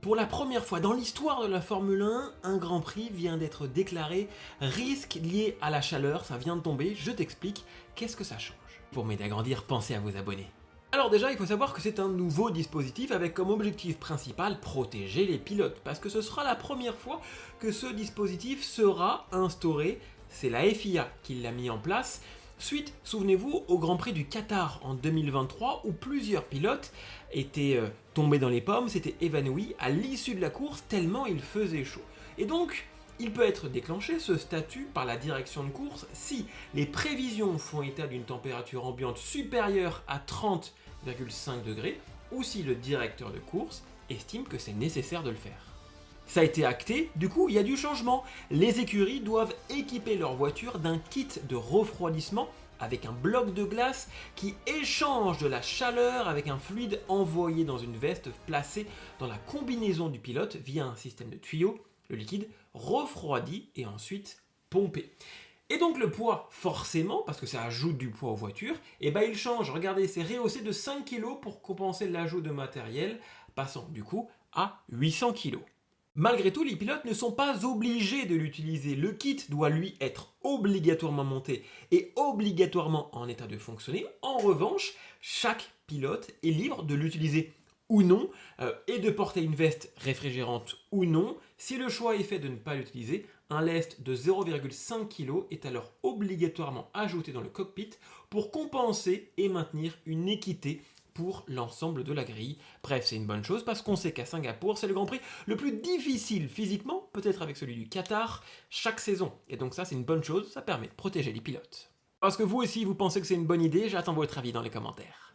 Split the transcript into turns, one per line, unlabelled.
Pour la première fois dans l'histoire de la Formule 1, un Grand Prix vient d'être déclaré risque lié à la chaleur, ça vient de tomber, je t'explique qu'est-ce que ça change. Pour m'aider à grandir, pensez à vous abonner. Alors déjà, il faut savoir que c'est un nouveau dispositif avec comme objectif principal protéger les pilotes, parce que ce sera la première fois que ce dispositif sera instauré, c'est la FIA qui l'a mis en place, suite, souvenez-vous, au Grand Prix du Qatar en 2023 où plusieurs pilotes étaient tombés dans les pommes, s'étaient évanouis à l'issue de la course tellement il faisait chaud. Et donc, il peut être déclenché, ce statut, par la direction de course si les prévisions font état d'une température ambiante supérieure à 30,5 degrés ou si le directeur de course estime que c'est nécessaire de le faire. Ça a été acté, du coup il y a du changement. Les écuries doivent équiper leur voiture d'un kit de refroidissement avec un bloc de glace qui échange de la chaleur avec un fluide envoyé dans une veste placée dans la combinaison du pilote via un système de tuyaux. Le liquide refroidi et ensuite pompé. Et donc le poids, forcément, parce que ça ajoute du poids aux voitures, et ben il change. Regardez, c'est rehaussé de 5 kg pour compenser l'ajout de matériel, passant du coup à 800 kg. Malgré tout, les pilotes ne sont pas obligés de l'utiliser. Le kit doit lui être obligatoirement monté et obligatoirement en état de fonctionner. En revanche, chaque pilote est libre de l'utiliser ou non, et de porter une veste réfrigérante ou non. Si le choix est fait de ne pas l'utiliser, un lest de 0,5 kg est alors obligatoirement ajouté dans le cockpit pour compenser et maintenir une équité pour l'ensemble de la grille. Bref, c'est une bonne chose parce qu'on sait qu'à Singapour, c'est le Grand Prix le plus difficile physiquement, peut-être avec celui du Qatar, chaque saison. Et donc ça, c'est une bonne chose, ça permet de protéger les pilotes. Parce que vous aussi, vous pensez que c'est une bonne idée, j'attends votre avis dans les commentaires.